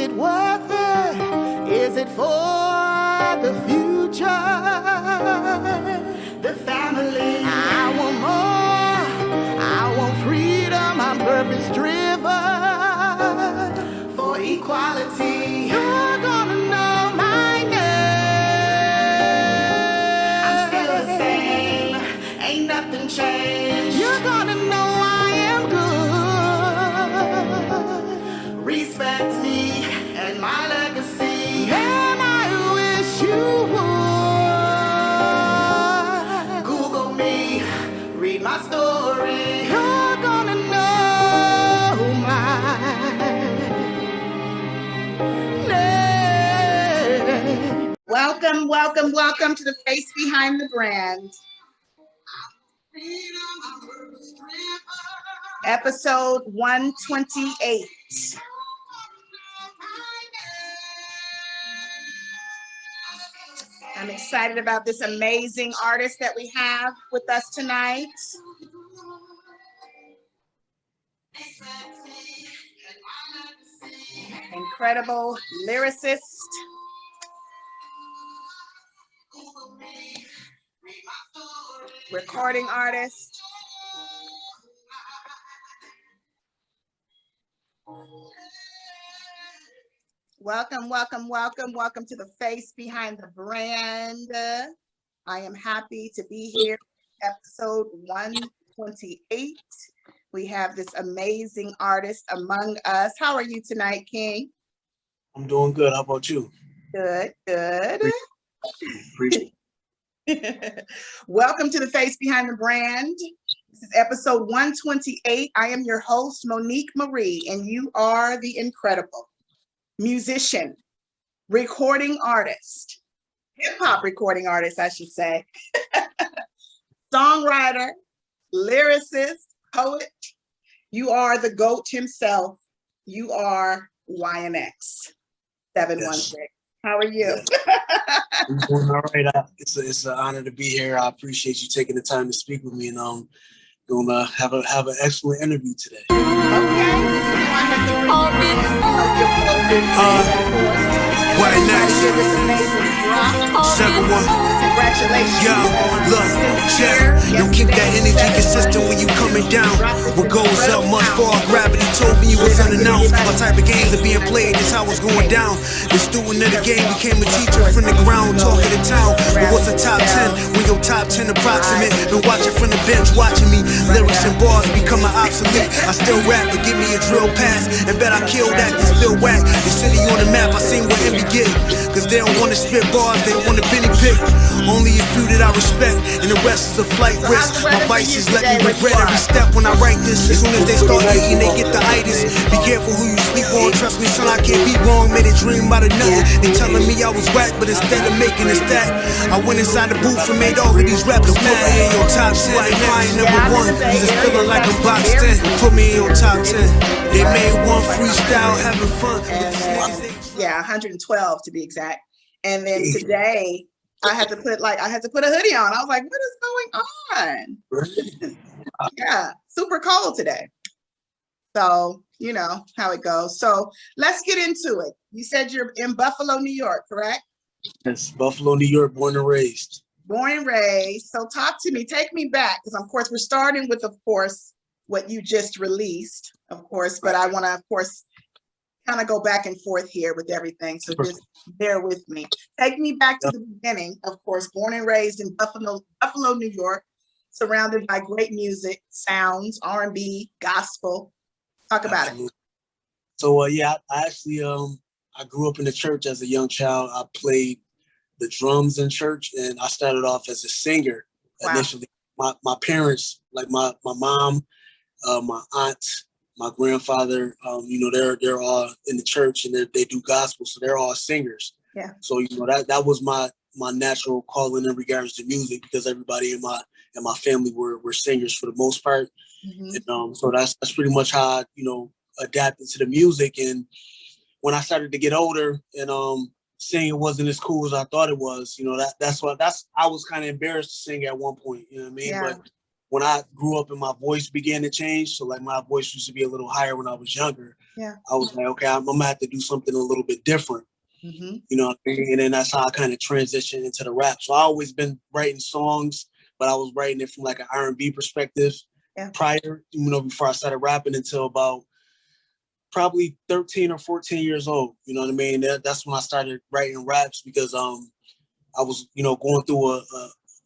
it worth it? Is it for the future? The family. I want more. I want freedom. I'm purpose driven for equality. You're gonna know my name. I'm still the same. Ain't nothing changed. You're gonna know I am good. Respect me and my legacy. And I wish you would. Google me, read my story. You're gonna know my name. Welcome, welcome, welcome to the face behind the brand. Episode 128. I'm excited about this amazing artist that we have with us tonight. Incredible lyricist. Recording artist. Welcome, welcome, welcome, welcome to the face behind the brand. I am happy to be here, episode 128. We have this amazing artist among us. How are you tonight, King? I'm doing good. How about you? Good, good. Appreciate Welcome to the face behind the brand. This is episode 128. I am your host, Monique Marie, and you are the incredible musician, recording artist, hip-hop recording artist, I should say, songwriter, lyricist, poet. You are the GOAT himself. You are Y.N.X716. Yes. How are you? Yes. I'm doing all right. It's an honor to be here. I appreciate you taking the time to speak with me, and I'm going to have an excellent interview today. Y.N.X716. Congratulations. Yo, look, check. Don't keep that energy consistent when you coming down. What goes up must fall. Gravity told me you was unannounced. What type of games are being played? This how it's going down. The student of the game became a teacher from the ground, talking to town. But what's a top 10 when your top 10 approximate? Been watching from the bench, watching me. Lyrics and bars becoming obsolete. I still rap, but give me a drill pass. And bet I kill that, this feel whack. The city on the map, I seen what envy get. Cause they don't wanna spit bars, they want a Benny pick. Only a few that I respect, and the rest is a flight risk. My vices let me regret every step when I write this. As soon as they start eating, they get the itis. Be careful who you sleep on, trust me son, I can't be wrong. Made a dream out of nothing. They telling me I was whack, but instead of making a stack, I went inside the booth and made all of these rappers mad. Put me in your top 10, I ain't number one. Just feeling like I'm boxed in. Put me in your top 10. They made one freestyle, having fun. Yeah, 112 to be exact. And then today, I had to put a hoodie on. I was like, what is going on? Yeah, super cold today. So, you know how it goes. So let's get into it. You said you're in Buffalo, New York, correct? Yes, Buffalo, New York, born and raised. Born and raised. So talk to me, take me back, because of course we're starting with, of course, what you just released, of course, but I want to, of course, kind of go back and forth here with everything. So just bear with me. Take me back to the beginning, of course, born and raised in Buffalo, New York, surrounded by great music, sounds, R&B, gospel. Talk about it. So yeah, I actually I grew up in the church as a young child. I played the drums in church, and I started off as a singer initially. My parents, like my mom, my aunt, my grandfather, you know, they're all in the church, and they do gospel, so they're all singers. Yeah. So you know that was my natural calling in regards to music, because everybody in my family were singers for the most part. Mm-hmm. And so that's pretty much how I, you know, adapted to the music. And when I started to get older, and singing wasn't as cool as I thought it was, you know, I was kind of embarrassed to sing at one point, you know what I mean? Yeah. But when I grew up and my voice began to change, so like my voice used to be a little higher when I was younger. I was like, okay, I'm gonna have to do something a little bit different. Mm-hmm. You know what I mean? And then that's how I kind of transitioned into the rap. So I always been writing songs, but I was writing it from like an R&B perspective prior, before I started rapping until about probably 13 or 14 years old. You know what I mean? That's when I started writing raps because I was, going through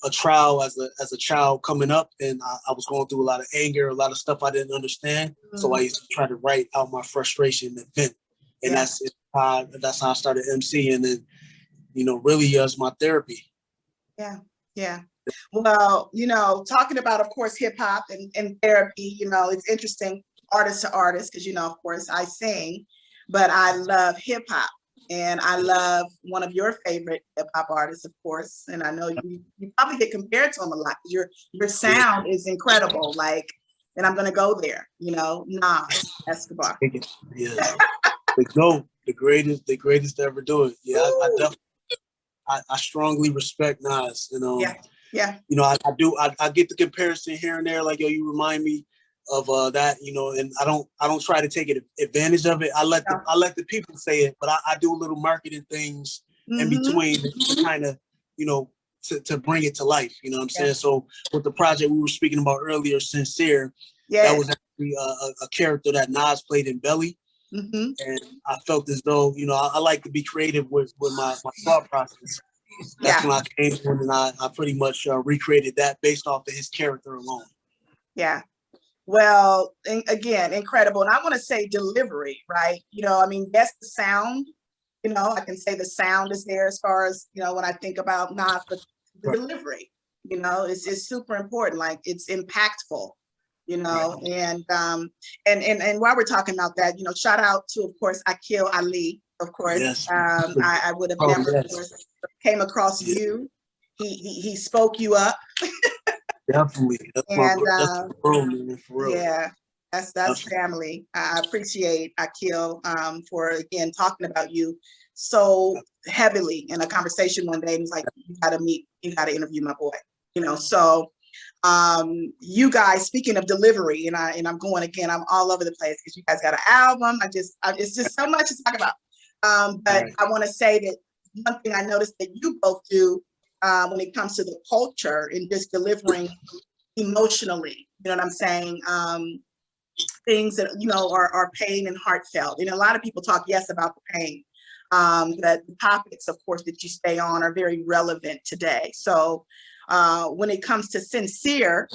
a trial as a child coming up, and I was going through a lot of anger, a lot of stuff I didn't understand. Mm-hmm. So I used to try to write out my frustration and vent. And that's how I started MC, and then, really as my therapy. Yeah. Well, talking about, of course, hip hop and therapy, it's interesting, artist to artist, because, of course, I sing, but I love hip hop. And I love one of your favorite hip hop artists, of course. And I know you probably get compared to him a lot because your sound is incredible. And I'm gonna go there, Nas Escobar. Yeah. the greatest to ever do it. Yeah, I definitely I strongly respect Nas. Yeah. I get the comparison here and there, like, yo, you remind me of that, and I don't try to take advantage of it. I let the people say it, but I do little marketing things in between to kind of, to bring it to life. You know what I'm saying? So with the project we were speaking about earlier, Sincere, that was actually a character that Nas played in Belly. Mm-hmm. And I felt as though, I like to be creative with my thought process. That's when I came in and I pretty much recreated that based off of his character alone. Yeah. Well, again, incredible. And I want to say delivery, right? Yes, the sound, I can say the sound is there as far as, when I think about Nas, but the delivery, is super important. Like, it's impactful, and while we're talking about that, shout out to, of course, Akil Ali, of course. Yes. I would have never of course, came across you. He spoke you up. Definitely. That's bro, man, for real. Yeah, that's family. I appreciate Akil for, again, talking about you so heavily in a conversation one day. He's like, you gotta interview my boy. So you guys, speaking of delivery, and I'm going again, I'm all over the place because you guys got an album. It's just so much to talk about. But I want to say that one thing I noticed that you both do when it comes to the culture and just delivering emotionally, you know what I'm saying? Things that, are pain and heartfelt. And a lot of people talk, about the pain. That the topics, of course, that you stay on are very relevant today. So when it comes to Sincere,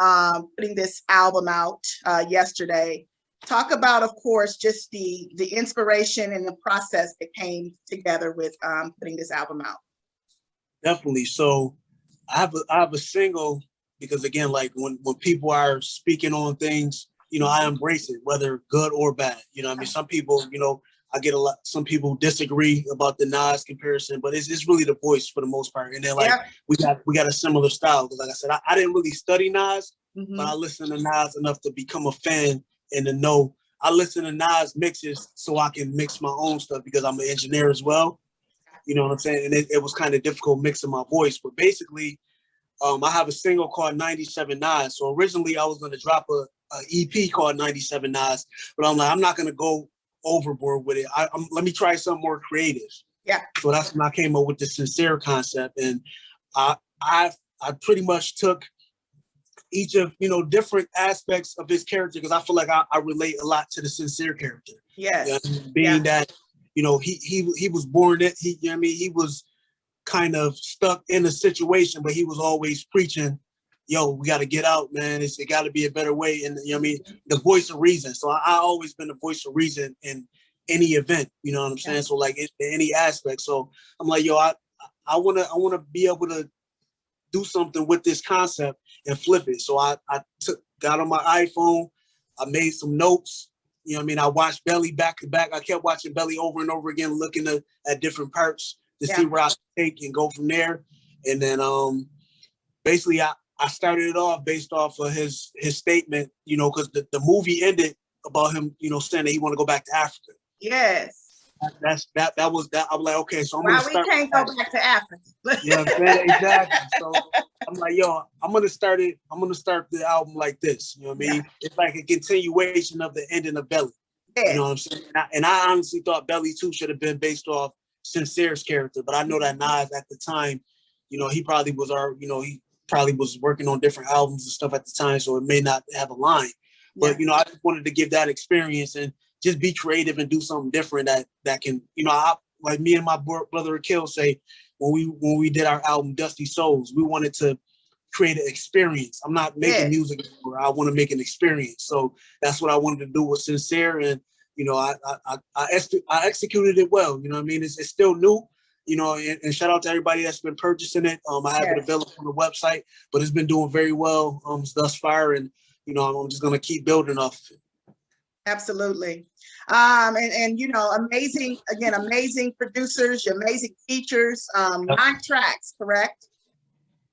putting this album out yesterday, talk about, of course, just the inspiration and the process that came together with putting this album out. Definitely. So I have a single because, again, like when people are speaking on things, I embrace it, whether good or bad. Some people, I get some people disagree about the Nas comparison, but it's really the voice for the most part. And then we got a similar style. Because like I said, I didn't really study Nas, but I listened to Nas enough to become a fan and to know I listen to Nas mixes so I can mix my own stuff because I'm an engineer as well. You know what I'm saying? And it was kind of difficult mixing my voice. But basically, I have a single called 97.9. So originally I was going to drop a EP called 97.9, but I'm like, I'm not going to go overboard with it. Let me try something more creative. Yeah. So that's when I came up with the Sincere concept. And I pretty much took each of, different aspects of his character because I feel like I relate a lot to the Sincere character. Yes. Being that, he was born it. He was kind of stuck in a situation, but he was always preaching, yo, we got to get out, man. It got to be a better way. And the voice of reason. So I always been the voice of reason in any event, you know what I'm saying? So like in any aspect. So I'm like, yo, I want to be able to do something with this concept and flip it. So I got on my iPhone, I made some notes. I watched Belly back to back. I kept watching Belly over and over again, looking at different parts to see where I could take and go from there. And then basically I started it off based off of his statement, because the movie ended about him, saying that he want to go back to Africa. Yes. That was that. I'm like, okay, so I'm gonna start. We can't go back to Africa. You know what I'm saying? Exactly. So I'm like, yo, I'm gonna start the album like this. You know what I mean? It's like a continuation of the ending of Belly. Yeah. You know what I'm saying? And I honestly thought Belly 2 should have been based off Sincere's character, but I know that Nas at the time, you know, he probably was working on different albums and stuff at the time, so it may not have a line. But you know, I just wanted to give that experience and just be creative and do something different that can, you know, like me and my brother Akil say, when we did our album Dusty Souls, we wanted to create an experience. I'm not making music anymore. I want to make an experience. So that's what I wanted to do with Sincere, and you know, I executed it well. You know what I mean? It's still new. You know, and shout out to everybody that's been purchasing it. I have it available on the website, but it's been doing very well thus far, and you know, I'm just gonna keep building off it. Absolutely. And you know, amazing producers, amazing features, 9 tracks, correct?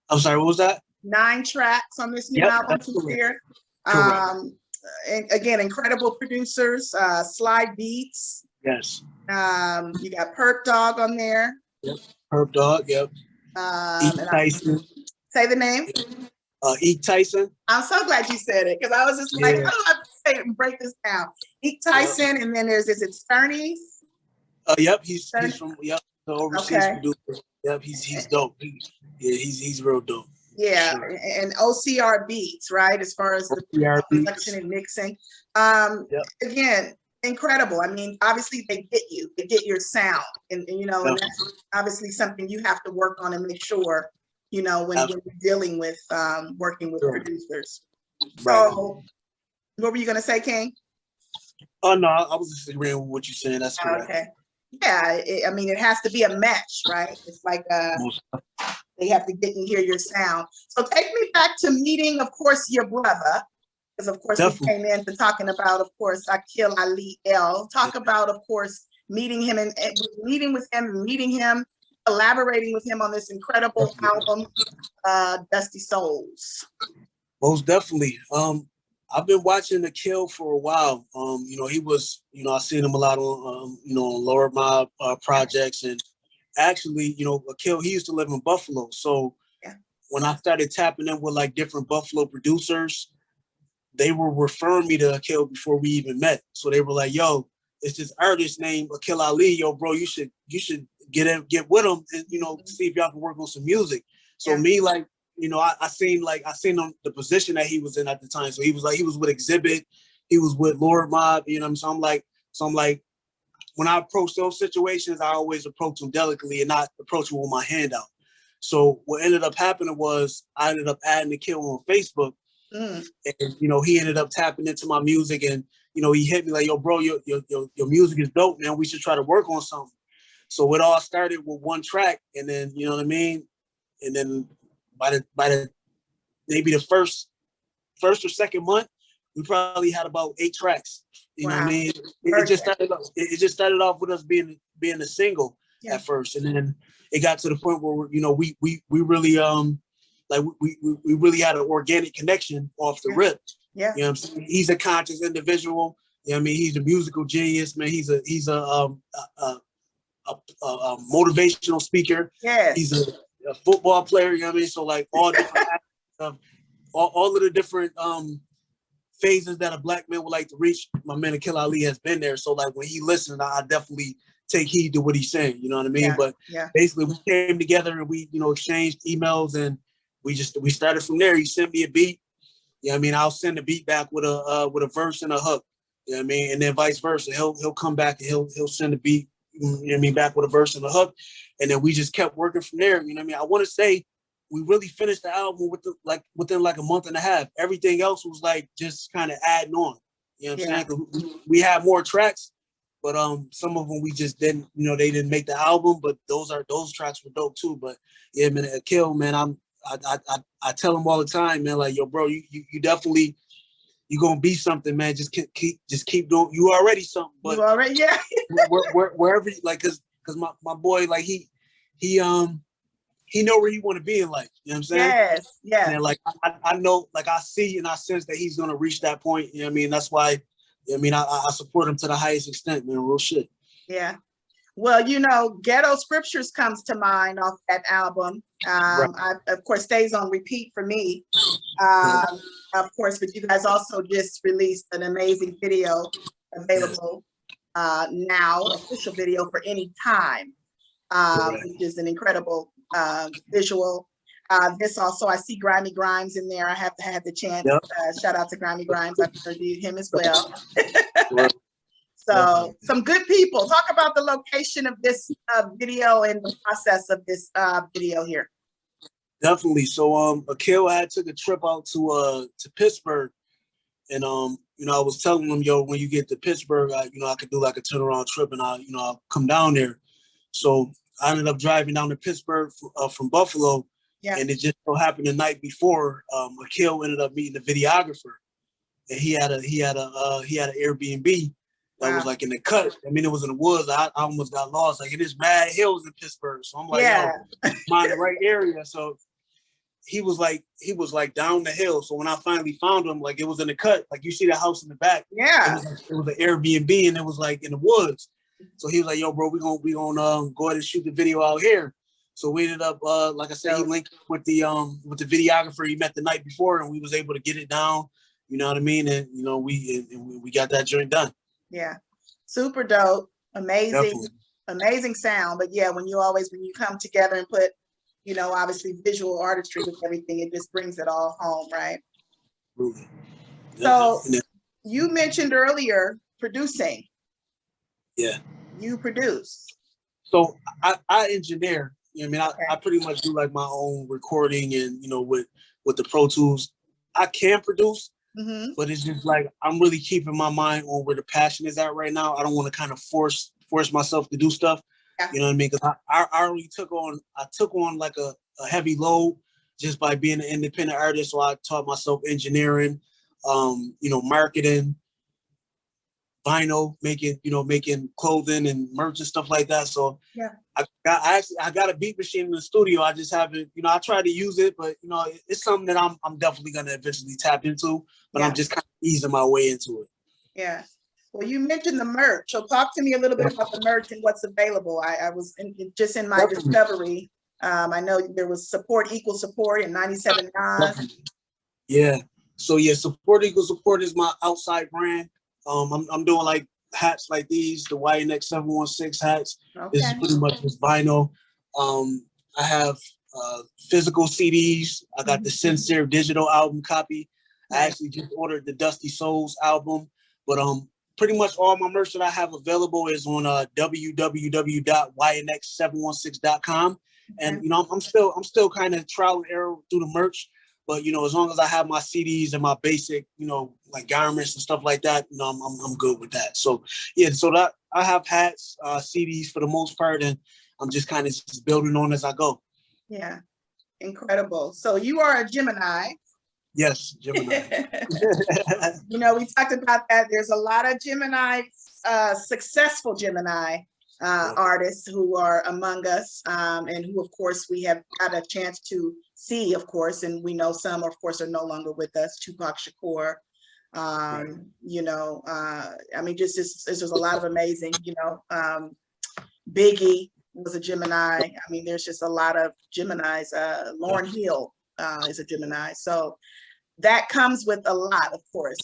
I'm sorry, what was that? 9 tracks on this new album, Sincere. And again, incredible producers, Slide Beats. Yes. You got Perp Dog on there. Yep. Perp Dog, yep. E. Tyson. Say the name. E. Tyson. I'm so glad you said it, because I was just like, I don't have to say it and break this down. E. Tyson, and then is it Sternies? Yep, he's from the overseas producer. Yep, he's dope. He's real dope. Yeah, sure. And OCR Beats, right? As far as the production and mixing. Again, incredible. I mean, obviously they get your sound, and you know, and that's obviously something you have to work on and make sure, you know, when you're dealing with working with producers. So, what were you gonna say, King? Oh no, I was just agreeing with what you're saying. That's correct. Okay. Yeah, I mean, it has to be a match, right? It's like they have to get and hear your sound. So take me back to meeting, of course, your brother, because of course we came into talking about, of course, Akil Ali L. Talk about, of course, meeting him, collaborating with him on this incredible album, Dusty Souls. Most definitely. I've been watching Akil for a while. You know, he was, you know, I've seen him a lot on, you know, on Lower Mob projects, and actually, you know, Akil, he used to live in Buffalo. So when I started tapping in with like different Buffalo producers, they were referring me to Akil before we even met. So they were like, "Yo, it's this artist named Akil Ali. Yo, bro, you should get with him and, you know, see if y'all can work on some music." So me, like, you know, I seen on the position that he was in at the time. So he was with Exhibit, he was with Lord Mob, you know. So I'm like, when I approach those situations, I always approach them delicately and not approach them with my hand out. So what ended up happening was I ended up adding Akil on Facebook, and you know, he ended up tapping into my music, and you know, he hit me like, "Yo, bro, your music is dope, man. We should try to work on something." So it all started with 1 track, and then, you know what I mean, and then by the maybe the first or second month, we probably had about 8 tracks. You know what I mean? It just started off with us being a single at first, and then it got to the point where, you know, we really like we really had an organic connection off the rip. Yeah, you know what I'm saying? He's a conscious individual. You know what I mean? He's a musical genius, man. He's a motivational speaker. Yeah, he's a football player. You know what I mean? So like all different all of the different phases that a black man would like to reach, my man Akil Ali has been there. So like when he listens, I definitely take heed to what he's saying. You know what I mean? But basically we came together and we, you know, exchanged emails, and we started from there. He sent me a beat. You know what I mean? I'll send the beat back with a verse and a hook. You know what I mean? And then vice versa. He'll come back and he'll send the beat, you know what I mean, back with a verse and a hook. And then we just kept working from there. You know what I mean? I want to say we really finished the album within like a month and a half. Everything else was like just kind of adding on. You know what I'm saying? We had more tracks, but some of them we just didn't, you know, they didn't make the album, but those tracks were dope too. But yeah, man, Akil, man, I tell him all the time, man, like, yo, bro, you definitely, you're gonna be something, man. Just keep doing. You already something, but you already, wherever, like, cause my boy, like he know where he want to be in life. You know what I'm saying? Yes, yeah. And like I know, like I see and I sense that he's gonna reach that point. You know what I mean? That's why, you know what I mean, I support him to the highest extent, man. Real shit. Yeah. Well, you know, Ghetto Scriptures comes to mind off that album. I, of course, stays on repeat for me. Of course, but you guys also just released an amazing video available now, official video for any time, which is an incredible visual. This also, I see Grimy Grimes in there. I have to have the chance. Shout out to Grimy Grimes. I've interviewed him as well. So some good people. Talk about the location of this video and the process of this video here. Definitely. So Akil had took a trip out to Pittsburgh, and you know, I was telling him, yo, when you get to Pittsburgh, I could do like a turnaround trip, and I'll come down there. So I ended up driving down to Pittsburgh from Buffalo, and it just so happened the night before, Akil ended up meeting the videographer, and he had an Airbnb that was like in the cut. I mean, it was in the woods. I almost got lost. Like, it is mad hills in Pittsburgh, so I'm like, yo, I'm in the right area. So he was like down the hill. So when I finally found him, like, it was in the cut. Like, you see the house in the back. Yeah. It was an Airbnb, and it was like in the woods. So he was like, yo, bro, we gonna go ahead and shoot the video out here. So we ended up, like I said, he linked with the videographer he met the night before, and we was able to get it down. You know what I mean? And we got that joint done. Yeah, super dope, amazing, amazing sound. But yeah, when you come together and put, obviously visual artistry with everything, it just brings it all home, right? Absolutely. So you mentioned earlier producing. Yeah. You produce. So I engineer. You know what I mean? I pretty much do like my own recording, and with the Pro Tools, I can produce. But it's just like, I'm really keeping my mind on where the passion is at right now. I don't want to kind of force myself to do stuff. You know what I mean? Because I already took on like a heavy load just by being an independent artist. So I taught myself engineering, marketing, vinyl, making clothing and merch and stuff like that. So I got a beat machine in the studio. I just haven't, I try to use it, but it's something that I'm definitely gonna eventually tap into. But I'm just kind of easing my way into it. Yeah. Well, you mentioned the merch. So talk to me a little bit about the merch and what's available. I was just in my discovery. I know there was equal support in 97.9. Yeah. So support equal support is my outside brand. I'm doing like hats like these, the Y.N.X716 hats. This is pretty much just vinyl. I have physical CDs. I got the Sincere digital album copy. I actually just ordered the Dusty Souls album, but pretty much all my merch that I have available is on www.ynx716.com. And I'm still kind of trial and error through the merch, but as long as I have my CDs and my basic, like garments and stuff like that, I'm good with that. So so that I have hats, CDs for the most part, and I'm just kind of just building on as I go. Yeah, incredible. So you are a Gemini. Yes, Gemini. We talked about that. There's a lot of Gemini, successful Gemini artists who are among us, and who, of course, we have had a chance to see, of course, and we know some, of course, are no longer with us. Tupac Shakur, I mean, just there's a lot of amazing, Biggie was a Gemini. I mean, there's just a lot of Geminis. Lauryn Hill is a Gemini. So that comes with a lot, of course.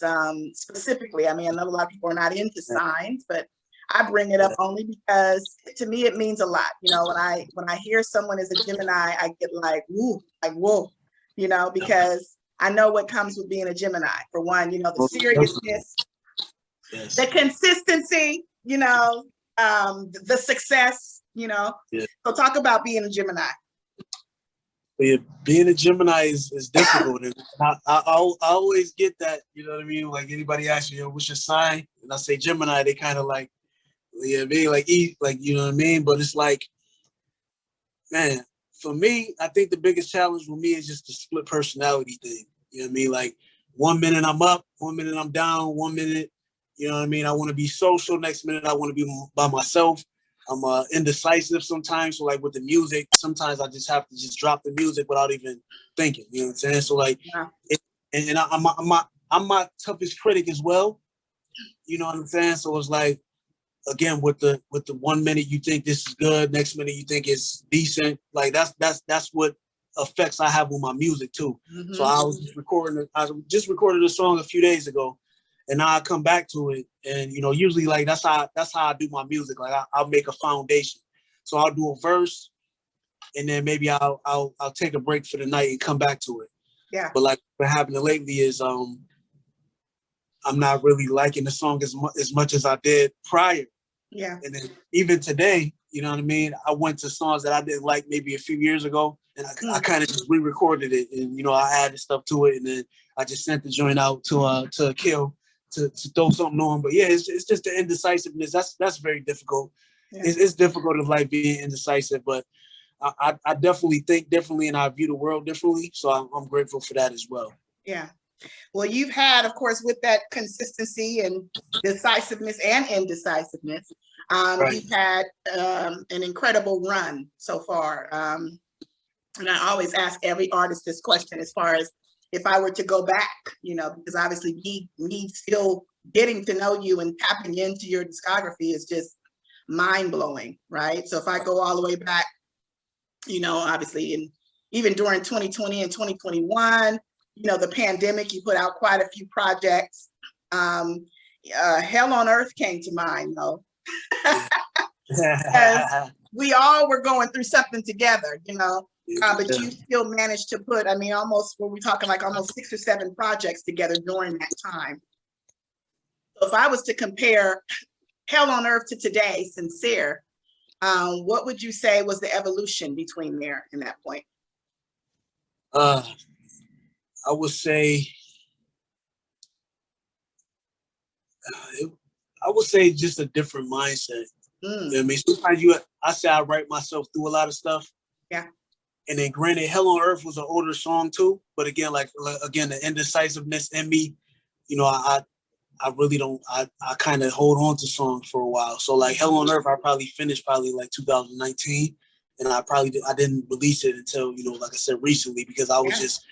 Specifically, I mean, I know a lot of people are not into signs, but I bring it up only because to me it means a lot. When I hear someone is a Gemini, I get like, woo, because I know what comes with being a Gemini. For one, the seriousness, the consistency, the success, So talk about being a Gemini. Yeah, being a Gemini is difficult, and I always get that. You know what I mean? Like, anybody asks me, what's your sign? And I say Gemini, they kind of like, like you know what I mean? But it's like, man, for me, I think the biggest challenge for me is just the split personality thing. You know what I mean? Like, 1 minute I'm up, 1 minute I'm down, 1 minute, you know what I mean? I want to be social. Next minute I want to be by myself. I'm indecisive sometimes. So like with the music, sometimes I just have to just drop the music without even thinking. You know what I'm saying? So like, I'm my toughest critic as well. You know what I'm saying? So it's like, again, with the 1 minute you think this is good, next minute you think it's decent. Like that's what effects I have with my music too. So I just recorded a song a few days ago, And now I come back to it, and you know, usually like that's how I do my music. Like I'll make a foundation. So I'll do a verse, and then maybe I'll take a break for the night and come back to it. Yeah. But like what happened lately is I'm not really liking the song as much as I did prior. Yeah. And then even today, you know what I mean? I went to songs that I didn't like maybe a few years ago, and I kind of just re-recorded it, and you know, I added stuff to it, and then I just sent the joint out to Kill to throw something on. But yeah, it's just the indecisiveness. That's very difficult. Yeah. It's difficult of like being indecisive, but I definitely think differently, and I view the world differently. So I'm grateful for that as well. Yeah. Well, you've had, of course, with that consistency and decisiveness and indecisiveness, Right. you've had an incredible run so far. And I always ask every artist this question as far as if I were to go back, you know, because obviously me still getting to know you and tapping into your discography is just mind-blowing, right? So if I go all the way back, you know, obviously, and even during 2020 and 2021, you know, the pandemic, you put out quite a few projects. Hell on Earth came to mind, though. Because we all were going through something together, you know, but you still managed to put, I mean, almost, were we talking like almost 6 or 7 projects together during that time. So if I was to compare Hell on Earth to today, Sincere, what would you say was the evolution between there and that point? I would say, just a different mindset. You know what I mean? Sometimes I say I write myself through a lot of stuff. Yeah. And then granted, Hell on Earth was an older song too. But again, again, the indecisiveness in me, you know, I really don't, I kind of hold on to songs for a while. So like Hell on Earth, I probably finished like 2019. And I didn't release it until, you know, like I said, recently, because I was just,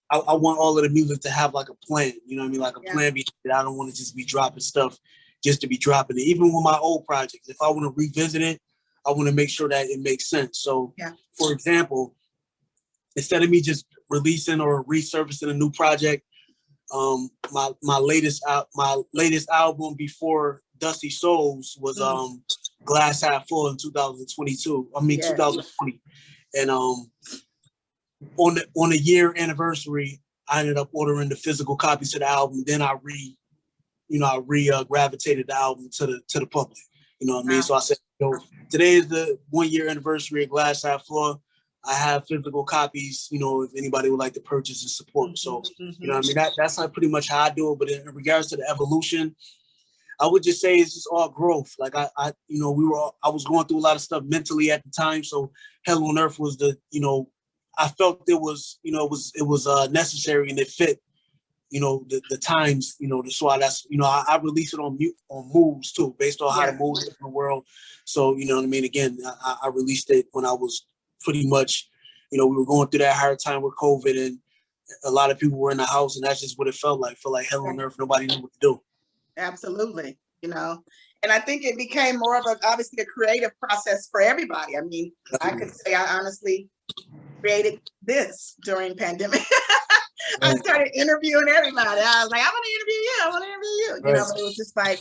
I want all of the music to have like a plan, you know what I mean? Like a plan behind it. I don't want to just be dropping stuff just to be dropping it. Even with my old projects, if I want to revisit it, I want to make sure that it makes sense. So for example, instead of me just releasing or resurfacing a new project, my latest album before Dusty Souls was Glass Half Full in 2022. I mean 2020. And on the year anniversary, I ended up ordering the physical copies of the album. Then I gravitated the album to the public. You know what I mean? So I said, today is the 1 year anniversary of Glass Half Full. I have physical copies, you know, if anybody would like to purchase and support. So, you know what I mean? That's not pretty much how I do it. But in regards to the evolution, I would just say it's just all growth. Like I was going through a lot of stuff mentally at the time. So Hell on Earth was I felt it was necessary, and it fit, you know, the times, you know, so that's, you know, I release it on moves too, based on how to move in the world. So, you know what I mean? Again, I released it when I was pretty much, you know, we were going through that hard time with COVID, and a lot of people were in the house, and that's just what it felt like. Hell on Earth, nobody knew what to do. Absolutely, you know, and I think it became more of obviously a creative process for everybody. I mean, I could say I honestly created this during pandemic. I started interviewing everybody. I was like, I want to interview you. I want to interview you. You know, but it was just like,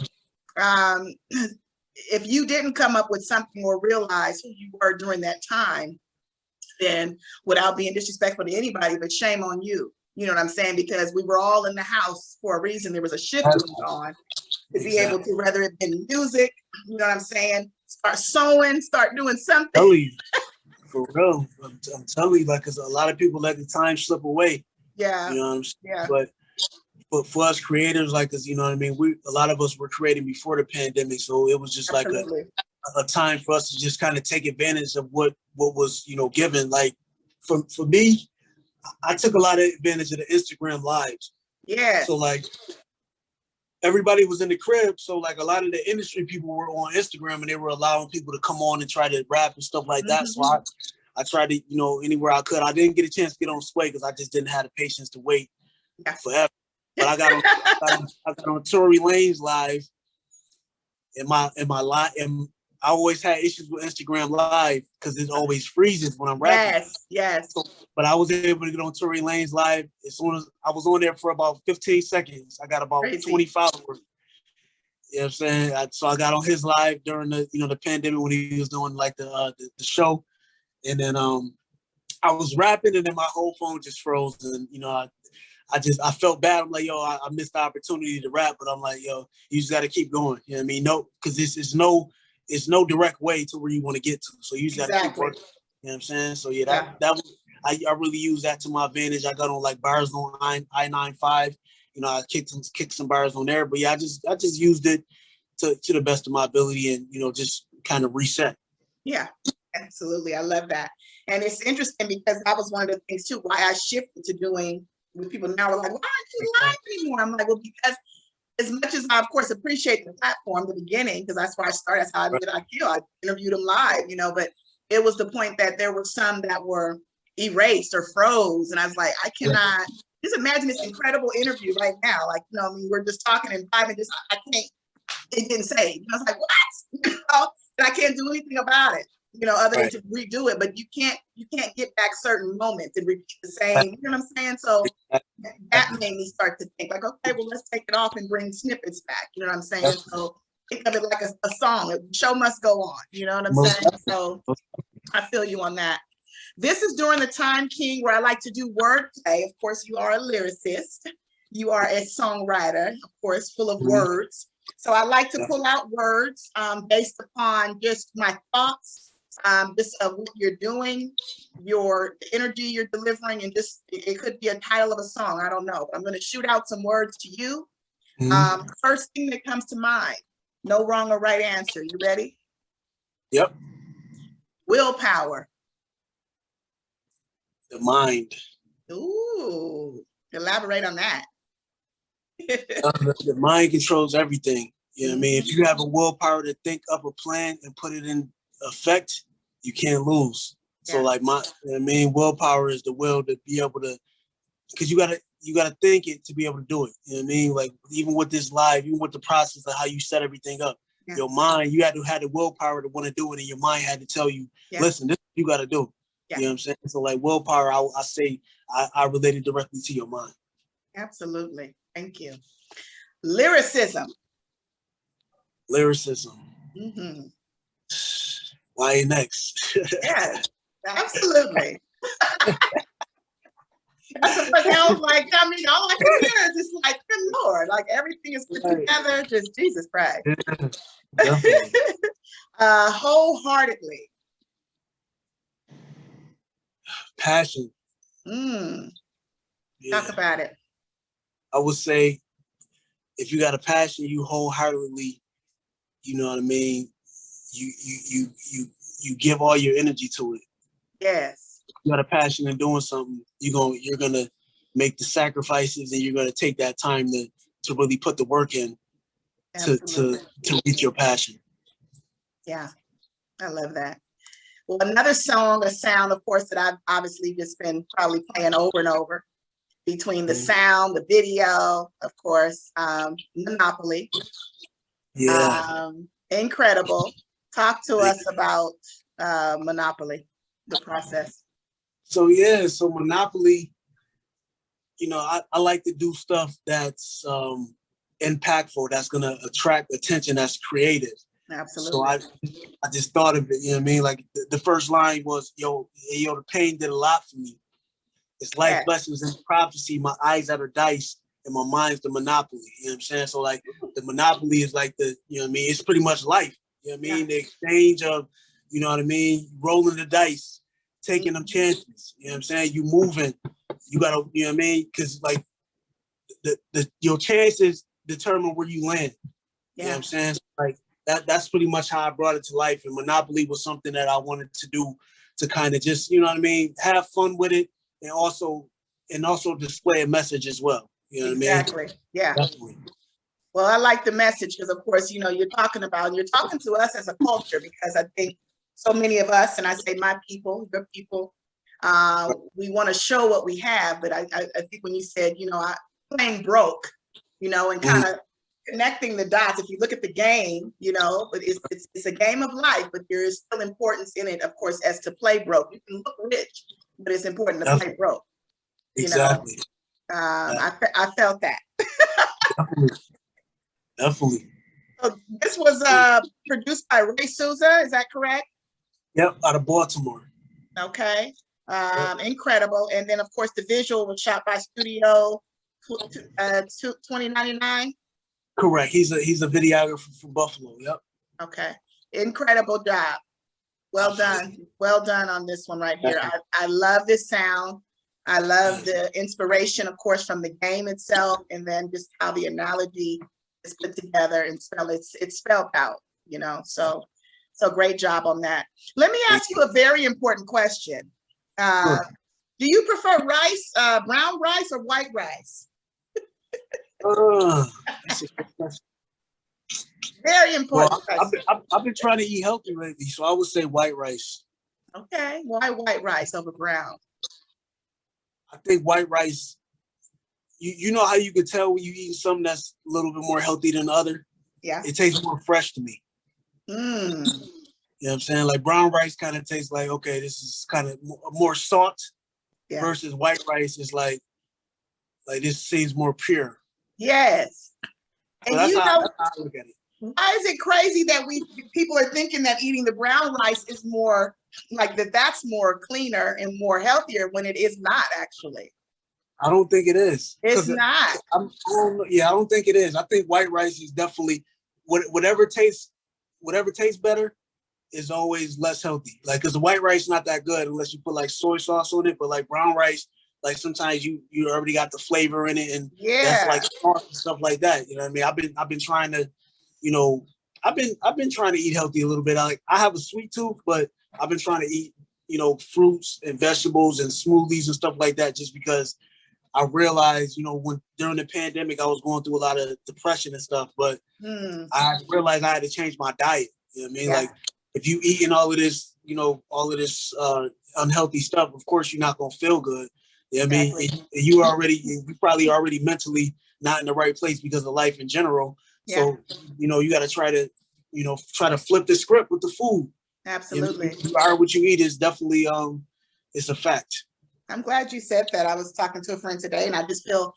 if you didn't come up with something or realize who you were during that time, then without being disrespectful to anybody, but shame on you. You know what I'm saying? Because we were all in the house for a reason. There was a shift going on to be able to, whether it be music, you know what I'm saying? Start sewing, start doing something. For real. I'm telling you, like, because a lot of people let the time slip away. Yeah. You know what I'm saying? But for us creators, like, cause you know what I mean? A lot of us were creating before the pandemic. So it was just like a time for us to just kind of take advantage of what was, you know, given. Like for me, I took a lot of advantage of the Instagram lives. Yeah. So like everybody was in the crib. So like a lot of the industry people were on Instagram, and they were allowing people to come on and try to rap and stuff like that. So I tried to, you know, anywhere I could. I didn't get a chance to get on Sway because I just didn't have the patience to wait forever. But I got on Tory Lanez live, and I always had issues with Instagram Live because it always freezes when I'm rapping. Yes, yes. So, but I was able to get on Tory Lanez Live as soon as I was on there for about 15 seconds. I got about Crazy. 20 followers. You know what I'm saying? So I got on his live during the the pandemic when he was doing like the show, and then I was rapping and then my whole phone just froze, and I felt bad. I'm like, yo, I missed the opportunity to rap, but I'm like, yo, you just got to keep going. You know what I mean? No, because it's no direct way to where you want to get to. So you just got to keep working. You know what I'm saying? So yeah, that was, I really use that to my advantage. I got on like bars on I-95. I kicked some bars on there, but yeah, I just used it to the best of my ability and just kind of reset. Yeah, absolutely. I love that. And it's interesting because that was one of the things too, why I shifted to doing with people now are like, why aren't you live anymore? I'm like, well, because as much as I, of course, appreciate the platform, the beginning, because that's where I started, that's how I did I interviewed them live, but it was the point that there were some that were erased or froze. And I was like, I cannot, just imagine this incredible interview right now. Like, we're just talking and vibing, just, I can't, it didn't save. I was like, what? And I can't do anything about it, other than to redo it. But you can't get back certain moments and repeat the same, you know what I'm saying? So that made me start to think like, okay, well, let's take it off and bring snippets back. You know what I'm saying? So think of it like a song. The show must go on. You know what I'm saying? So I feel you on that. This is during the time, King, where I like to do wordplay. Of course, you are a lyricist. You are a songwriter, of course, full of words. So I like to pull out words based upon just my thoughts, just of what you're doing, your energy you're delivering, and just it could be a title of a song. I don't know. But I'm going to shoot out some words to you. First thing that comes to mind. No wrong or right answer. You ready? Yep. Willpower. The mind. Ooh, elaborate on that. The mind controls everything. You know what I mean? If you have a willpower to think up a plan and put it in effect, you can't lose. So like willpower is the will to be able to, because you gotta think it to be able to do it. You know what I mean? Like even with this live, even with the process of how you set everything up, your mind, you had to have the willpower to want to do it, and your mind had to tell you, listen, this is what you gotta do. You know what I'm saying? So like willpower, I say I relate it directly to your mind. Absolutely. Thank you. Lyricism. Y.N.X. Yes, absolutely. That's the first thing I was like, all I can hear is just like, good Lord, like everything is put together, just Jesus Christ. Wholeheartedly. Passion. Talk about it. I would say if you got a passion, you wholeheartedly, you know what I mean, you give all your energy to it. Yes. You got a passion in doing something, you're gonna make the sacrifices, and you're gonna take that time to really put the work in to reach your passion. Yeah, I love that. Well, another song, a sound, of course, that I've obviously just been probably playing over and over. Between the sound, the video, of course, Monopoly. Yeah. Incredible. Talk to us about Monopoly, the process. So Monopoly, I like to do stuff that's impactful, that's gonna attract attention, that's creative. Absolutely. So I just thought of it, you know what I mean? Like the first line was, yo, the pain did a lot for me. It's life lessons and prophecy. My eyes are the dice and my mind's the monopoly. You know what I'm saying? So like the monopoly is like it's pretty much life. You know what I mean? The exchange of, you know what I mean? Rolling the dice, taking them chances. You know what I'm saying? You moving. You gotta, you know what I mean? Because like your chances determine where you land. You know what I'm saying? So, like that's pretty much how I brought it to life. And Monopoly was something that I wanted to do to kind of just, you know what I mean, have fun with it. And also display a message as well. You know what I mean? Exactly. Yeah. Definitely. Well, I like the message because, of course, you're talking to us as a culture, because I think so many of us, and I say my people, your people, we want to show what we have. But I think when you said, playing broke, and kind of connecting the dots. If you look at the game, you know, but it's a game of life, but there is still importance in it, of course, as to play broke. You can look rich, but it's important to play broke. Exactly. You know, I felt that. Definitely. So this was produced by Ray Souza, is that correct? Yep, out of Baltimore. Okay. Incredible. And then of course the visual was shot by Studio 2099. Correct. He's a videographer from Buffalo. Yep. Okay. Incredible job. Well done. Well done on this one right here. I love this sound. I love the inspiration, of course, from the game itself, and then just how the analogy is put together and it's spelled out, you know. So great job on that. Let me ask you a very important question. Sure. Do you prefer rice, brown rice or white rice? That's a good question. Very important. Well, I've been trying to eat healthy lately, so I would say white rice. Okay, why white rice over brown? I think white rice, you know how you can tell when you eat something that's a little bit more healthy than the other? Yeah. It tastes more fresh to me. Mm. You know what I'm saying? Like brown rice kind of tastes like, okay, this is kind of more salt versus white rice is like this seems more pure. Yes. So And you know, that's how I look at it. Why is it crazy that people are thinking that eating the brown rice is more like that's more cleaner and more healthier when it is not actually? I don't think it is. It's not. I don't think it is. I think white rice is definitely whatever tastes better is always less healthy. Like, because the white rice is not that good unless you put like soy sauce on it. But like brown rice, like sometimes you already got the flavor in it, and that's like sauce and stuff like that. You know what I mean? I've been trying to, you know, I've been trying to eat healthy a little bit. I have a sweet tooth, but I've been trying to eat, you know, fruits and vegetables and smoothies and stuff like that, just because I realized, you know, when during the pandemic, I was going through a lot of depression and stuff, but I realized I had to change my diet. You know what I mean? Yeah. Like, if you eating all of this, you know, unhealthy stuff, of course, you're not going to feel good. You know what I mean? You probably already mentally not in the right place because of life in general. Yeah. So, you know, you got to try to flip the script with the food. Absolutely. You are what you eat is definitely, it's a fact. I'm glad you said that. I was talking to a friend today and I feel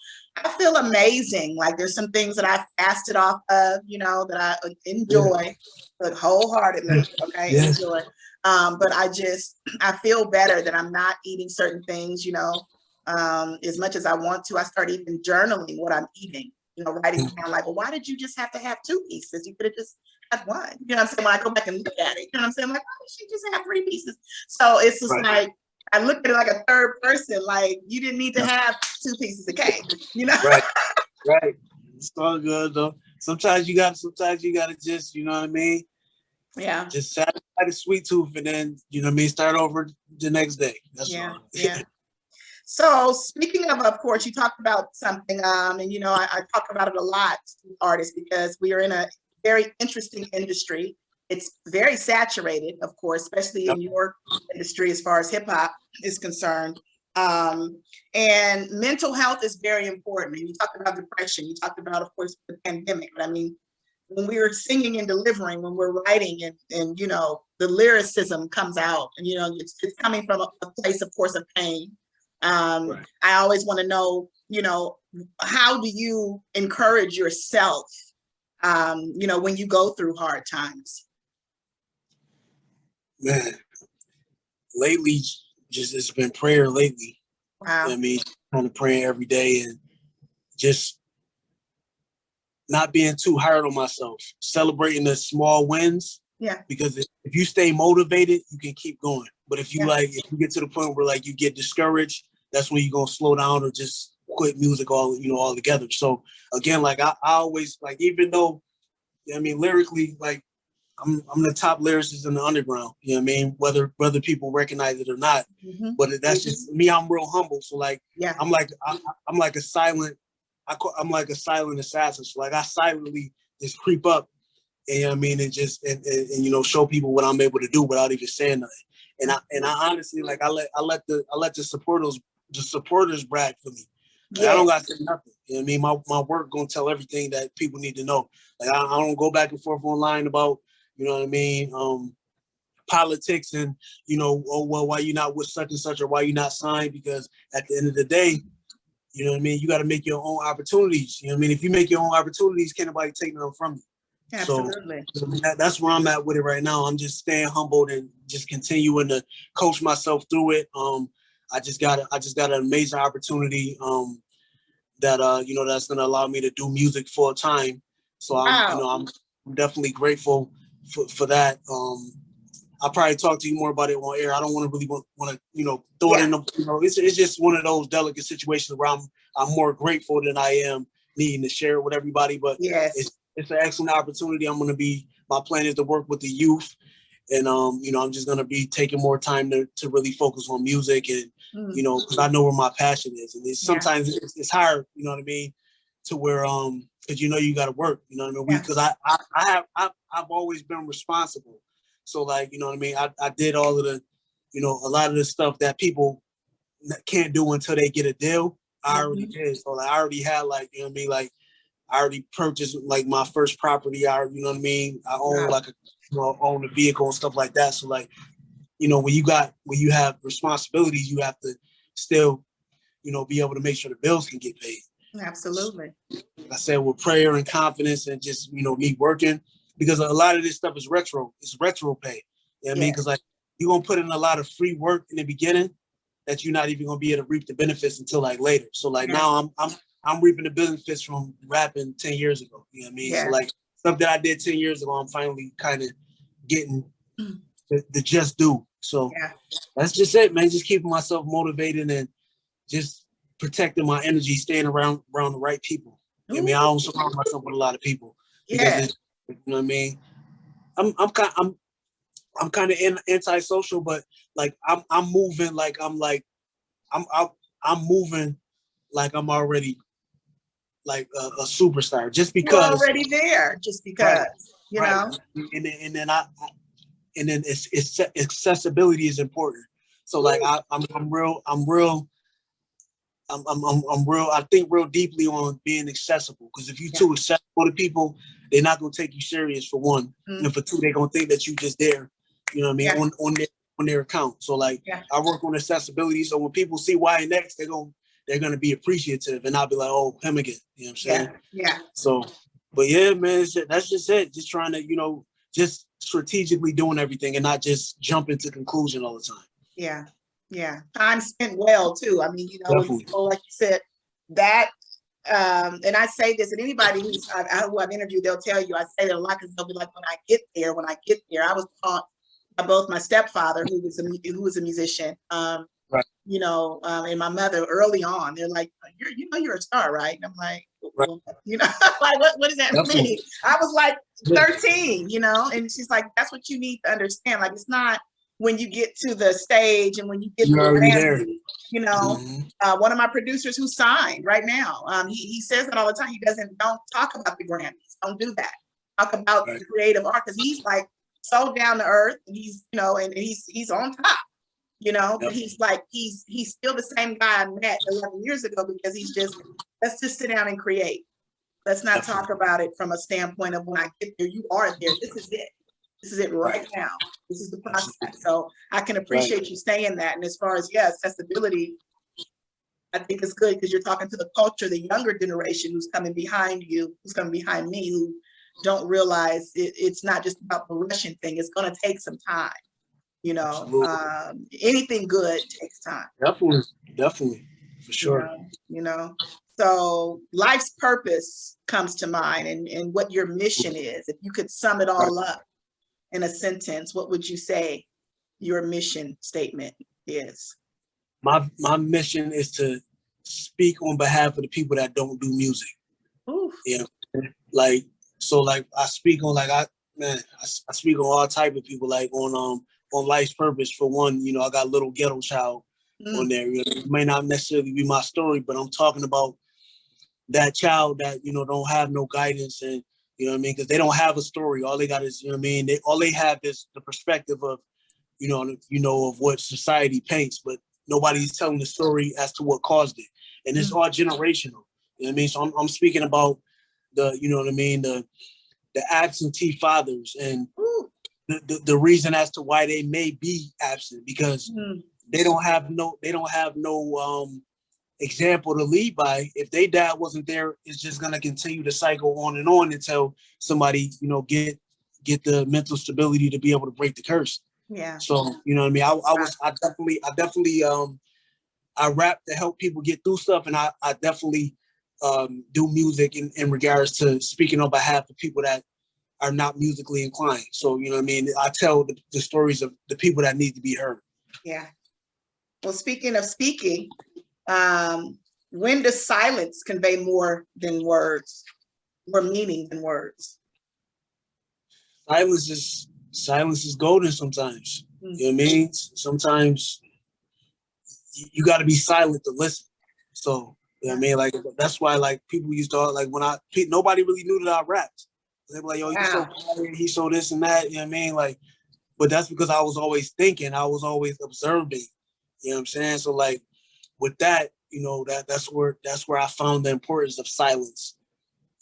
amazing. Like there's some things that I've fasted off of, you know, that I enjoy, but wholeheartedly, okay, enjoy. But I feel better that I'm not eating certain things, you know, as much as I want to. I start even journaling what I'm eating, you know, writing down like, well, why did you just have to have 2 pieces? You could have just had 1. You know what I'm saying? When I go back and look at it, you know what I'm saying? I'm like, why did she just have 3 pieces? So it's just like, I look at it like a third person, like you didn't need to have 2 pieces of cake, you know? Right. It's all good though. Sometimes you gotta just, you know what I mean? Yeah. Just satisfy the sweet tooth and then, you know what I mean, start over the next day. That's all. Yeah. So speaking of course, you talked about something, and you know, I talk about it a lot with artists because we are in a very interesting industry. It's very saturated, of course, especially in your industry as far as hip hop is concerned. And mental health is very important. And you talked about depression. You talked about, of course, the pandemic. But I mean, when we're singing and delivering, when we're writing and you know, the lyricism comes out and, you know, it's coming from a place, of course, of pain. I always want to know, you know, how do you encourage yourself, you know, when you go through hard times? Man, lately, just it's been prayer lately. Wow. You know what I mean, kind of praying every day and just not being too hard on myself, celebrating the small wins. Yeah. Because if you stay motivated, you can keep going. But if you if you get to the point where like you get discouraged, that's when you're gonna slow down or just quit music altogether. So again, like I always like, even though, I mean, lyrically, like I'm the top lyricist in the underground, you know what I mean? Whether people recognize it or not, but that's just me. I'm real humble. So like, I'm like a silent assassin. So like I silently just creep up, and you know what I mean, and just and you know, show people what I'm able to do without even saying nothing. And I honestly, like I let the supporters brag for me. Like, I don't got to say nothing. You know what I mean? My work gonna tell everything that people need to know. Like I don't go back and forth online about, you know what I mean, politics and, you know, oh well, why you not with such and such, or why you not signed? Because at the end of the day, you know what I mean, you got to make your own opportunities. You know what I mean? If you make your own opportunities, can't nobody take them from you. Absolutely. So that's where I'm at with it right now. I'm just staying humbled and just continuing to coach myself through it. I just got an amazing opportunity that you know, that's gonna allow me to do music full time. So I'm definitely grateful for that. I'll probably talk to you more about it on air. I don't want to really want to, you know, throw it in the, you know, it's just one of those delicate situations where I'm more grateful than I am needing to share it with everybody. But it's an excellent opportunity. My plan is to work with the youth, and you know, I'm just gonna be taking more time to really focus on music, and you know, because I know where my passion is, and sometimes it's hard, you know what I mean, to where because you know you got to work, you know what I mean, because I've always been responsible. So like, you know what I mean, I did all of the, you know, a lot of the stuff that people can't do until they get a deal. I already did. So like, I already had, like, you know what I mean, like I already purchased like my first property. You know what I mean? I own like own a vehicle and stuff like that. So like, you know, when you have responsibilities, you have to still, you know, be able to make sure the bills can get paid. Absolutely. Like I said, with prayer and confidence and just, you know, me working, because a lot of this stuff is retro. It's retro pay. You know what I mean? Because like you're gonna put in a lot of free work in the beginning that you're not even gonna be able to reap the benefits until like later. So like now I'm reaping the benefits from rapping 10 years ago. You know what I mean? So like stuff that I did 10 years ago, I'm finally kind of getting the just due. So that's just it, man. Just keeping myself motivated and just protecting my energy, staying around the right people. You know what I mean? I don't surround myself with a lot of people because you know what I mean? I'm kind of antisocial, but like I'm moving like I'm moving like I'm already like a superstar, just because you're already there, just because you know. And then it's accessibility is important. So like I'm real. I think real deeply on being accessible, because if you're too accessible to people, they're not gonna take you serious, for one, and for two, they're gonna think that you just there, you know what I mean, on their account. So like I work on accessibility, so when people see Y.N.X, they're gonna be appreciative, and I'll be like, oh, him again, you know what I'm saying? So, but yeah, man, that's just it. Just trying to, you know, just strategically doing everything and not just jumping to conclusion all the time. Yeah. Time spent well too. I mean, you know, people, like you said, that, and I say this, and anybody who I've interviewed, they'll tell you, I say that a lot, because they'll be like, when I get there, I was taught by both my stepfather, who was a musician, you know, and my mother early on. They're like, you're a star, right? And I'm like, well, you know, like, what does that mean? I was like 13, you know, and she's like, that's what you need to understand. Like, it's not when you get to the stage and when you get to the Grammy, you know. One of my producers who signed right now, he says that all the time. Don't talk about the Grammys. Don't do that. Talk about the creative art, because he's like so down to earth, and he's, you know, and he's on top, you know, but he's like, he's still the same guy I met 11 years ago, because let's just sit down and create. Let's not talk about it from a standpoint of when I get there, you are there. This is it. This is it right now. This is the process. So I can appreciate you saying that. And as far as, accessibility, I think it's good, because you're talking to the culture, the younger generation who's coming behind you, who's coming behind me, who don't realize it's not just about the rushing thing. It's going to take some time. You know, anything good takes time. Definitely, for sure. You know, so life's purpose comes to mind, and what your mission is. If you could sum it all up in a sentence, what would you say your mission statement is? My mission is to speak on behalf of the people that don't do music. Yeah, like, so like I speak on, like I speak on all type of people, like on life's purpose. For one, you know, I got Little Ghetto Child on there. You know, it may not necessarily be my story, but I'm talking about that child that, you know, don't have no guidance, and you know what I mean, because they don't have a story. All they got is, you know what I mean, all they have is the perspective of, you know, of what society paints, but nobody's telling the story as to what caused it. and it's all generational. You know what I mean? So I'm speaking about the, you know what I mean, the absentee fathers and the reason as to why they may be absent, because they don't have no example to lead by. If their dad wasn't there, it's just gonna continue to cycle on and on until somebody, you know, get the mental stability to be able to break the curse. Yeah. So, you know what I mean? I definitely I rap to help people get through stuff, and I definitely do music in regards to speaking on behalf of people that are not musically inclined. So, you know what I mean? I tell the stories of the people that need to be heard. Yeah. Well, speaking of speaking, when does silence convey more than words, more meaning than words? Silence is golden sometimes. You know what I mean? Sometimes you got to be silent to listen. So, you know what I mean? Like, that's why, like, people used to, like, nobody really knew that I rapped. They were like, yo, he's so quiet, he's so this and that, you know what I mean? Like, but that's because I was always thinking, I was always observing, you know what I'm saying? So, like, with that, you know, that's where I found the importance of silence.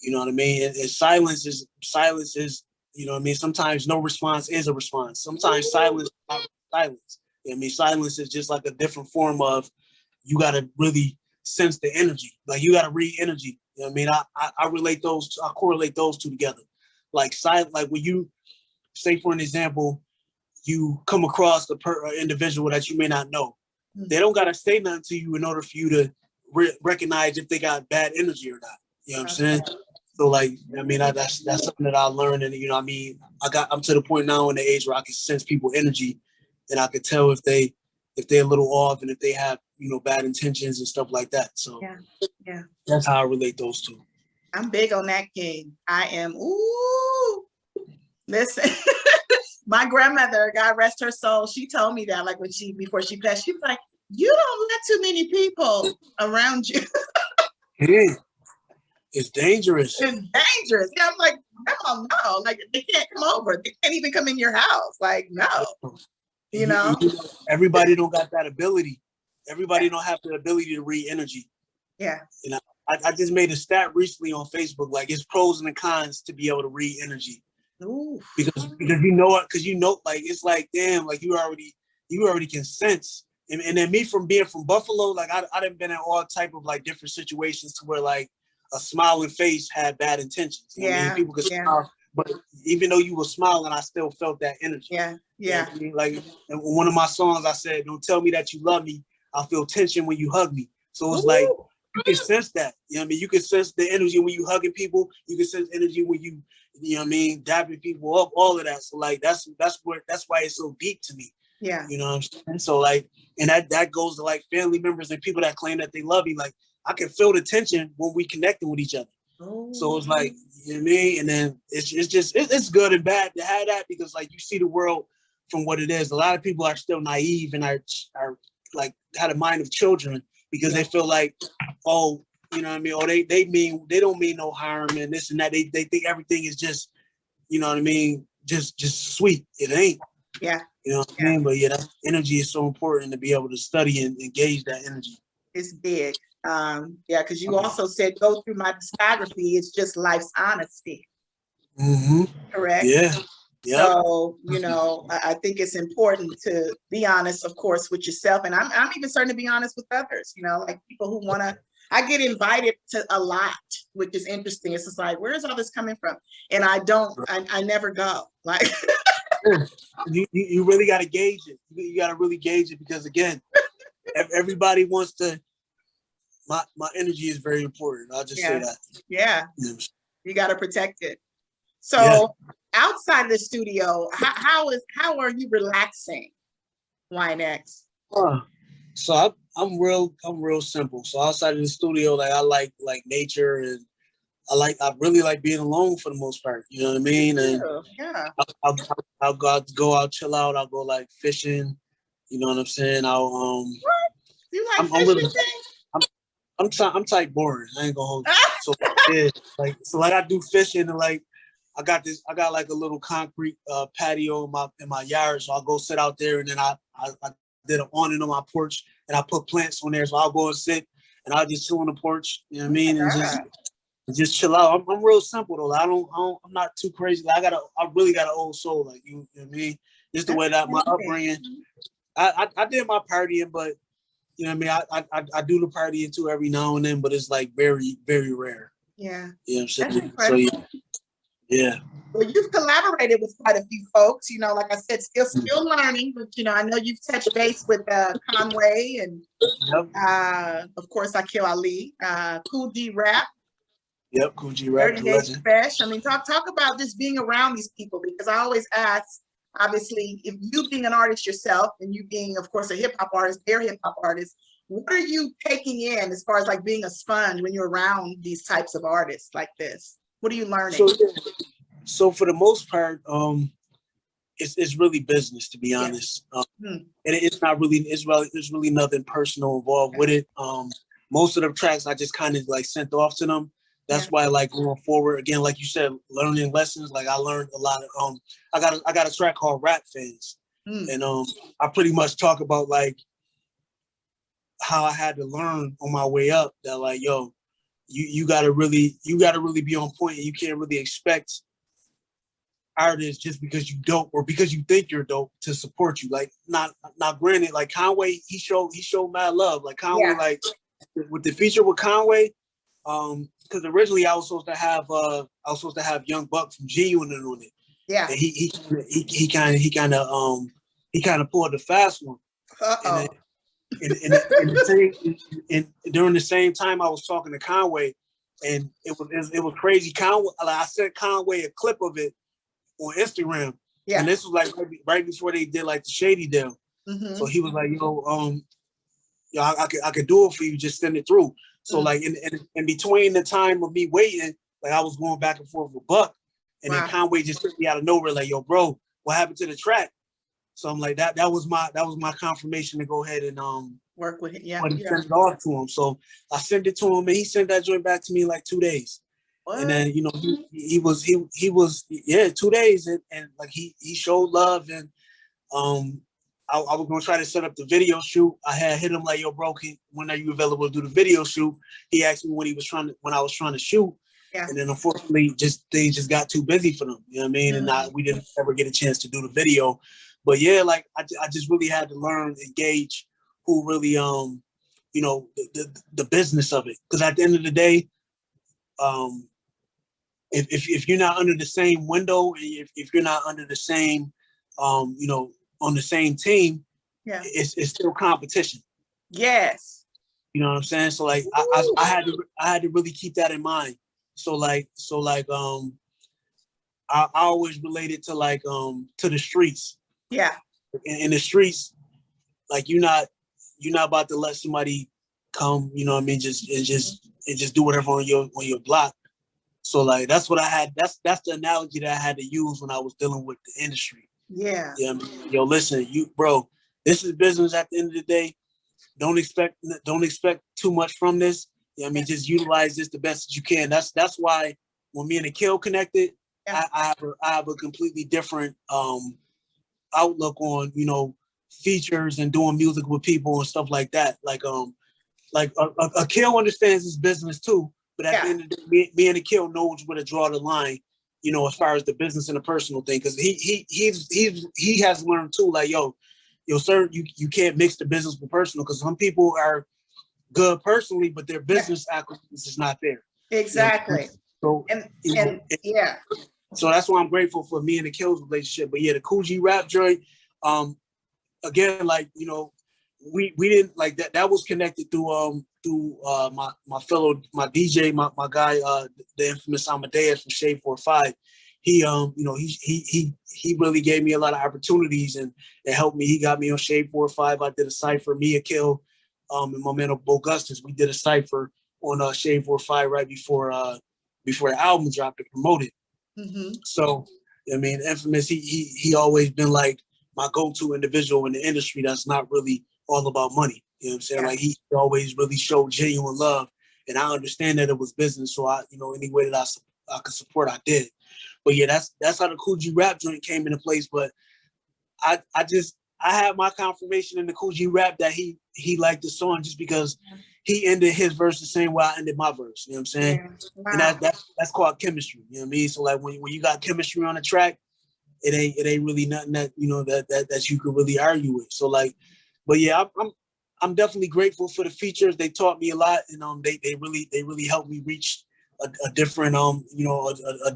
You know what I mean? And silence is, you know what I mean? Sometimes no response is a response. Sometimes silence is not silence. You know what I mean? Silence is just like a different form of, you got to really sense the energy. Like, you got to read energy. You know what I mean? I correlate those two together. Like, like when you say, for an example, you come across an individual that you may not know. They don't got to say nothing to you in order for you to recognize if they got bad energy or not. You know what I'm saying? So, like, I mean, that's something that I learned. And, you know what I mean? I'm to the point now in the age where I can sense people's energy, and I can tell if they're a little off and if they have, you know, bad intentions and stuff like that. So yeah, that's how I relate those two. I'm big on that, King. I am. Ooh, listen. My grandmother, God rest her soul, she told me that, like, before she passed, she was like, you don't let too many people around you. Yeah. It's dangerous. It's dangerous. Yeah, I'm like, no, like, they can't come over. They can't even come in your house. Like, no, you know? Everybody don't got that ability. Everybody don't have the ability to read energy. Yeah. You know, I just made a stat recently on Facebook, like, it's pros and cons to be able to read energy. Ooh. Because you know it, because you know, like, it's like, damn, like, you already can sense. And then me being from Buffalo, like, I done been in all type of, like, different situations to where, like, a smiling face had bad intentions. You know what I mean? People could smile, but even though you were smiling, I still felt that energy. Yeah. You know what I mean? Like, in one of my songs, I said, don't tell me that you love me. I feel tension when you hug me. So it's like, you can sense that. You know what I mean? You can sense the energy when you hugging people. You can sense energy when you know what I mean, dapping people up, all of that. So, like, that's why it's so deep to me. Yeah. You know what I'm saying? So, like, and that goes to, like, family members and people that claim that they love me. Like, I can feel the tension when we connecting with each other. So it's like, you know what I mean? And then it's good and bad to have that, because, like, you see the world from what it is. A lot of people are still naive and are like, had a mind of children, because they feel like, oh, you know what I mean? Or they don't mean no harm and this and that. They think everything is just, you know what I mean? Just sweet. It ain't. Yeah. You know what I mean? But yeah, that energy is so important to be able to study and engage that energy. It's big. Because you also said, go through my discography. It's just life's honesty. Mm-hmm. Correct? Yeah. Yep. So, you know, I think it's important to be honest, of course, with yourself. And I'm even starting to be honest with others, you know, like people who want to, I get invited to a lot, which is interesting. It's just like, where is all this coming from? And I never go. Like, you really got to gauge it. You got to really gauge it, because, again, everybody wants to, my energy is very important. I'll just say that. Yeah. You got to protect it. So outside of the studio, how are you relaxing, Y.N.X? So I'm real simple. So outside of the studio, like, I like nature, and I really like being alone for the most part. You know what I mean? And I'll go out, chill out. I'll go, like, fishing. You know what I'm saying? What? You like fishing? I'm type boring. I ain't gonna hold you. So I do fishing, and, like, I got like a little concrete patio in my yard. So I'll go sit out there, and then I did an awning on my porch, and I put plants on there. So I'll go and sit, and I'll just chill on the porch, you know what I Oh mean, my and God. just chill out. I'm real simple though. I'm not too crazy. Like, I really got an old soul. Like, you know what I mean? Just the That's way that my amazing. upbringing. I did my partying, but you know what I mean. I do the partying too every now and then, but it's like very, very rare. Yeah, You know what I'm that's saying? So incredible. yeah. Well, you've collaborated with quite a few folks, you know, like I said, still learning, but you know, I know you've touched base with Conway and Yep. of course Akil Ali, Cool G Rap, Yep. Cool G Rap, 30 the Days legend. Fresh. I mean, talk about just being around these people, because I always ask, obviously, if you being an artist yourself and you being, of course, a hip hop artist, they're hip hop artists, what are you taking in as far as like being a sponge when you're around these types of artists like this? What are you learning? So for the most part, it's really business, to be honest. And it's not really, it's really nothing personal involved with it. Most of the tracks I just kind of like sent off to them. That's why, like, going forward, again, like you said, learning lessons. Like, I learned a lot of I got a track called Rap Fans. And I pretty much talk about like how I had to learn on my way up that, like, yo, you gotta really be on point, and you can't really expect artists just because you dope or because you think you're dope to support you. Like, not granted, like Conway, he showed mad love. Like Conway, like with the feature with Conway, because originally I was supposed to have Young Buck from G Unit on it. Yeah. And he kind of pulled the fast one. Uh-oh. And during the same time I was talking to Conway, and it was crazy. Conway, like, I sent Conway a clip of it on Instagram. Yeah. And this was like right before they did like the Shady deal. So he was like, yo, I could do it for you, just send it through. So like in between the time of me waiting, like I was going back and forth with Buck, and then Conway just hit me out of nowhere, like, yo, bro, what happened to the track? So I'm like, that was my confirmation to go ahead and work with it. Send it off to him. So I sent it to him, and he sent that joint back to me in like 2 days. What? And then, you know, he was 2 days, and like he showed love. And I was gonna try to set up the video shoot. I had hit him like, yo, bro, when are you available to do the video shoot? He asked me when I was trying to shoot. Yeah. And then unfortunately, things just got too busy for them. You know what I mean? And we didn't ever get a chance to do the video. But yeah, like I just really had to learn and gauge who really you know, the business of it. Because at the end of the day, if you're not under the same window, and if you're not under the same you know, on the same team, it's still competition. Yes. You know what I'm saying? So like I had to really keep that in mind. So like I always related to like to the streets. Yeah. In the streets, like you're not about to let somebody come, you know what I mean, just do whatever on your block. So like that's what I had. That's the analogy that I had to use when I was dealing with the industry. Yeah. Yeah. Yo, listen, bro, this is business at the end of the day. Don't expect too much from this. You know what I mean, just utilize this the best that you can. That's why when me and Akil connected, I have a completely different outlook on, you know, features and doing music with people and stuff like that. Like Akil understands his business too, but at the end of the day, me and Akil knows where to draw the line, you know, as far as the business and the personal thing. Because he has learned too, like, yo, sir, you can't mix the business with personal, because some people are good personally, but their business acquisitions is not there. Exactly. You know? So that's why I'm grateful for me and Akil's relationship. But yeah, the Cool G Rap joint, again, like, you know, we didn't like that. That was connected through my fellow, my DJ, my guy, the infamous Amadeus from Shade 45. He you know, he really gave me a lot of opportunities, and it helped me. He got me on Shade 45. I did a cypher, me, Akil, and my man Bogustus. We did a cypher on Shade 45 right before the album dropped to promote it. So I mean, infamous. He always been like my go-to individual in the industry. That's not really all about money. You know what I'm saying? Like, he always really showed genuine love, and I understand that it was business. So I, you know, any way that I could support, I did. But yeah, that's how the Cool G Rap joint came into place. But I had my confirmation in the Cool G Rap that he liked the song, just because he ended his verse the same way I ended my verse. You know what I'm saying? Yeah. Wow. And that's called chemistry. You know what I mean? So like when you got chemistry on the track, it ain't really nothing that that you could really argue with. So like, but yeah, I'm definitely grateful for the features. They taught me a lot, and they really helped me reach a different a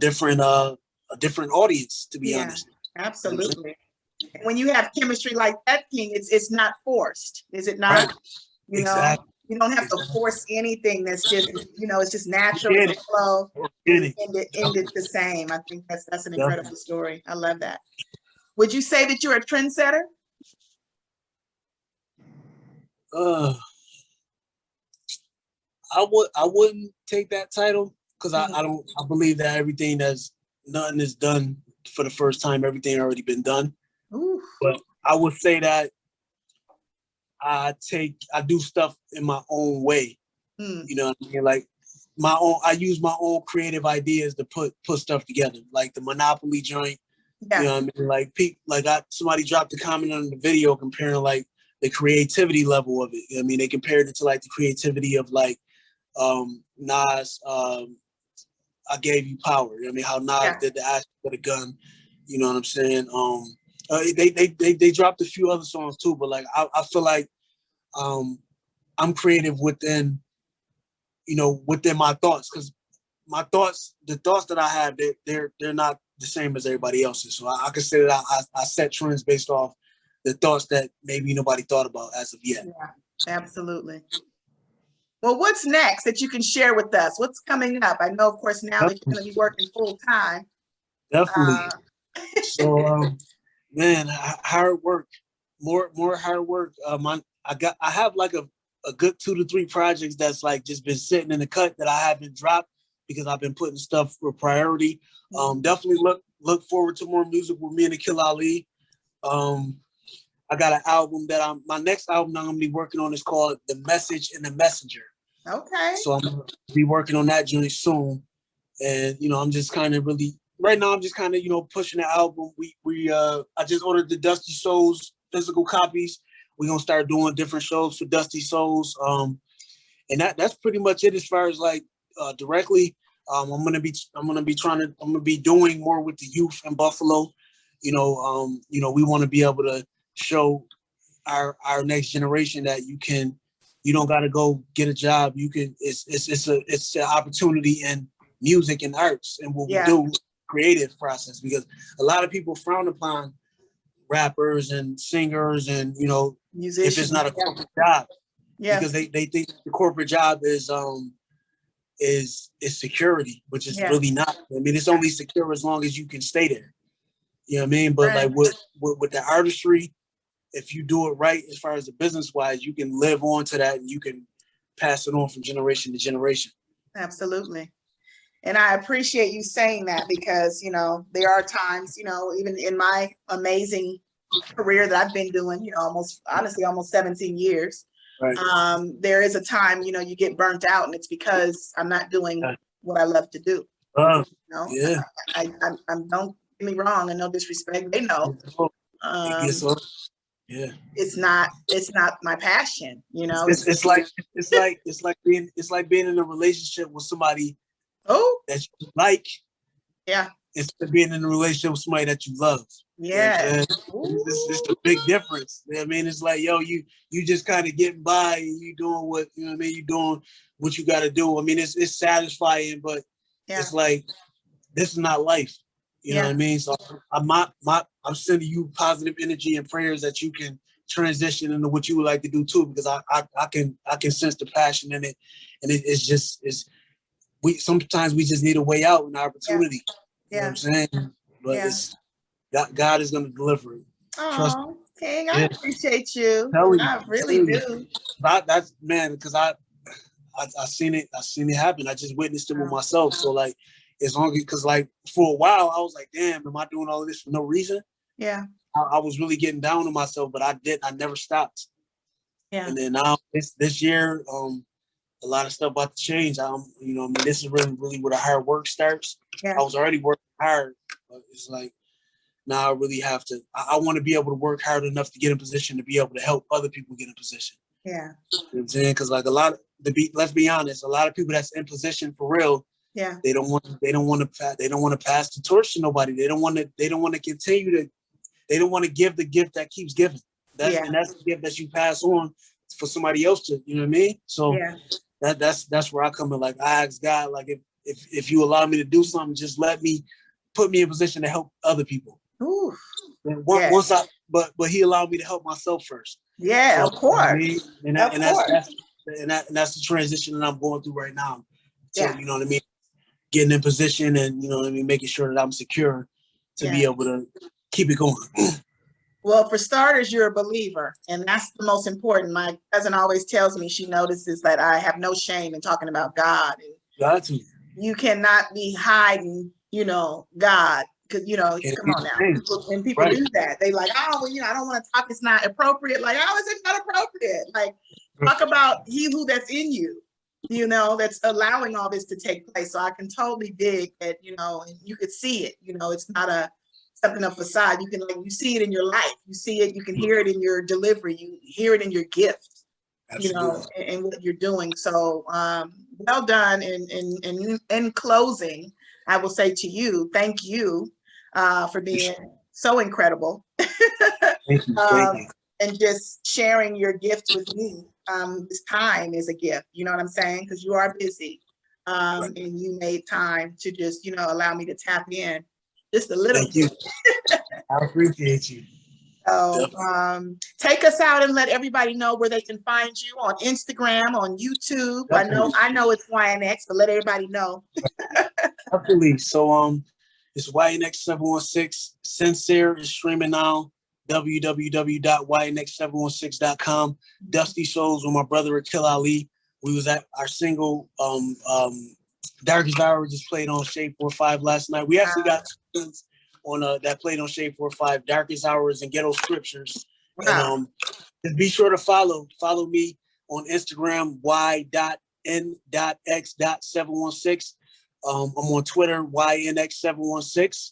different audience, to be honest. Absolutely. And when you have chemistry like that, King, it's not forced, is it not? Right. You know, Exactly. you don't have to force anything. That's just, it's just natural, it's flow, and end it the same. I think that's an incredible story. I love that. Would you say that you're a trendsetter? I wouldn't take that title because I believe that nothing is done for the first time. Everything already been done. Ooh. But I would say that I do stuff in my own way. You know what I mean? Like I use my own creative ideas to put stuff together, like the Monopoly joint. Yeah. You know what I mean? Like somebody dropped a comment on the video comparing like the creativity level of it. You know what I mean? They compared it to like the creativity of like Nas, I Gave You Power. You know what I mean? How Nas did the action with a gun. You know what I'm saying? They dropped a few other songs too, but like I feel like I'm creative within my thoughts, because the thoughts that I have, they're not the same as everybody else's. So I consider that I set trends based off the thoughts that maybe nobody thought about as of yet. Yeah, absolutely. Well, what's next that you can share with us? What's coming up? I know, of course, now that you're going to be working full time. Definitely. So, man, hard work, more hard work. I have like a good 2 to 3 projects that's like just been sitting in the cut that I haven't dropped because I've been putting stuff for priority. Definitely look forward to more music with me and Akil Ali. I got an album my next album I'm gonna be working on is called The Message and the Messenger. Okay. So I'm gonna be working on that journey soon. And I'm just kind of right now I'm just kind of pushing the album. I just ordered the Dusty Souls physical copies. We're gonna start doing different shows for Dusty Souls. And that's pretty much it as far as like directly. I'm gonna be doing more with the youth in Buffalo. We want to be able to show our next generation that you don't got to go get a job. You can, it's an opportunity in music and arts and what we do, creative process, because a lot of people frown upon rappers and singers and, musicians, if it's not a corporate job, because they think the corporate job is security, which is really not. I mean, it's only secure as long as you can stay there. You know what I mean? But like with the artistry, if you do it right, as far as the business wise, you can live on to that and you can pass it on from generation to generation. Absolutely. And I appreciate you saying that because, there are times, even in my amazing career that I've been doing, almost 17 years. Right. There is a time, you get burnt out, and it's because I'm not doing what I love to do. Yeah. I don't get me wrong, and no disrespect, they know. Yeah. It's not my passion, It's like being in a relationship with somebody that you like. Yeah. Instead of being in a relationship with somebody that you love. Yeah. It's a big difference. You know what I mean? It's like, you just kind of getting by and you doing what, you doing what you got to do. I mean, it's satisfying, but it's like, this is not life. You know what I mean? So I'm sending you positive energy and prayers that you can transition into what you would like to do too, because I can sense the passion in it. And sometimes we just need a way out, an opportunity. You know what I'm saying? But God is going to deliver it. Oh, King, I appreciate you. I really do. That's, man, because I seen it happen. I just witnessed it with myself. So like, as long as, because like for a while I was like, damn, am I doing all of this for no reason? Yeah. I was really getting down on myself, but I never stopped. Yeah. And then now this year, a lot of stuff about to change. This is really where the hard work starts. Yeah. I was already working hard, but it's like, now I really have to, I want to be able to work hard enough to get in position to be able to help other people get in position. Yeah. You know what I'm saying? Because like a lot let's be honest, a lot of people that's in position for real, Yeah. they don't want to pass the torch to nobody. They don't want to continue to, they don't want to give the gift that keeps giving. And that's the gift that you pass on for somebody else to, you know what I mean? So that's where I come in. Like, I ask God, like, if you allow me to do something, just put me in a position to help other people. Ooh. But he allowed me to help myself first. Yeah, so, of course. I mean, that's the transition that I'm going through right now. So, you know what I mean? Getting in position and, you know what I mean, making sure that I'm secure to be able to keep it going. Well, for starters, you're a believer, and that's the most important. My cousin always tells me, she notices that I have no shame in talking about God. And got to. You cannot be hiding, you know, God, because, you know, come on now. When people do that, they like, oh, well, you know, I don't want to talk. It's not appropriate. Like, how is it not appropriate? Like, talk about he who that's in you, you know, that's allowing all this to take place. So I can totally dig that, you know, and you could see it, you know, it's not something of facade. You can, like, you see it in your life, you see it, you can hear it in your delivery, you hear it in your gift. Absolutely. You know, and what you're doing. So well done. And in closing, I will say to you, thank you for being so incredible. Thank you. And just sharing your gift with me. This time is a gift, you know what I'm saying? Because you are busy. And you made time to just, you know, allow me to tap in just a little bit. Thank you. I appreciate you. So take us out and let everybody know where they can find you on Instagram, on YouTube. Definitely. I know it's Y.N.X, but let everybody know. Absolutely. So it's Y.N.X716. Sincere is streaming now. www.Y.N.X716.com. Dusty Souls with my brother Akil Ali. We was at our single Darkest Hour just played on Shade 45 last night. We actually got things on that played on Shade 45, Darkest Hours and Ghetto Scriptures. Wow. And just be sure to follow me on Instagram, Y.N.X716. I'm on Twitter, Y.N.X716.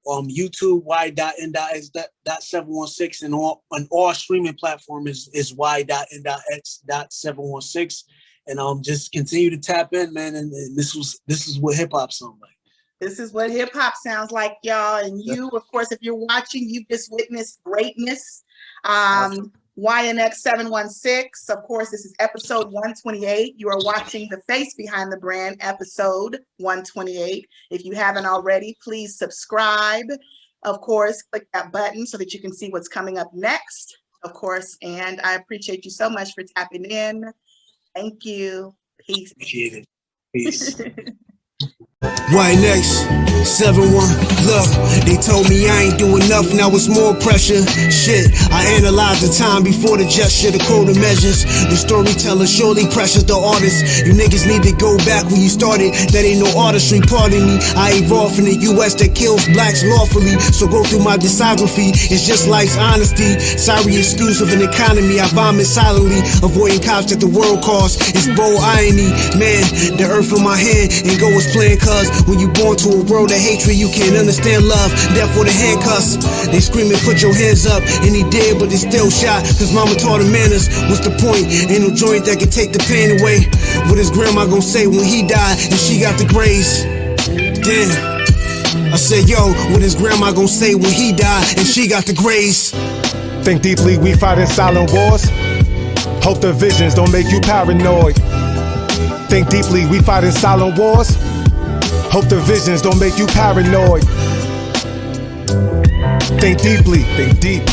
YouTube, Y.N.X716, and on all streaming platforms is Y.N.X716. And just continue to tap in, man. And this is what hip hop sounds like. This is what hip hop sounds like, y'all. And you, of course, if you're watching, you just witnessed greatness. Y.N.X716. Of course, this is episode 128. You are watching The Face Behind the Brand, episode 128. If you haven't already, please subscribe. Of course, click that button so that you can see what's coming up next, of course. And I appreciate you so much for tapping in. Thank you. Peace. Appreciate it. Peace. Y.N.X716. Look, they told me I ain't doing enough, now it's more pressure. Shit, I analyzed the time before the gesture, the quota measures. The storyteller surely pressures the artist. You niggas need to go back where you started. That ain't no artistry, pardon me. I evolved from the US that kills blacks lawfully. So go through my discography, it's just life's honesty. Sorry excuse of an economy, I vomit silently. Avoiding cops that the world calls, it's bold irony. Man, the earth in my hand and go as planned. Cause when you born to a world of hatred, you can't understand love. Therefore the handcuffs, they screaming put your hands up. And he did, but they still shot. Cause mama taught him manners. What's the point? Ain't no joint that can take the pain away. What his grandma gonna say when he died and she got the grace? Damn. I said, yo, what his grandma gonna say when he died and she got the grace? Think deeply, we fight in silent wars. Hope the visions don't make you paranoid. Think deeply, we fight in silent wars. Hope the visions don't make you paranoid. Think deeply, think deep.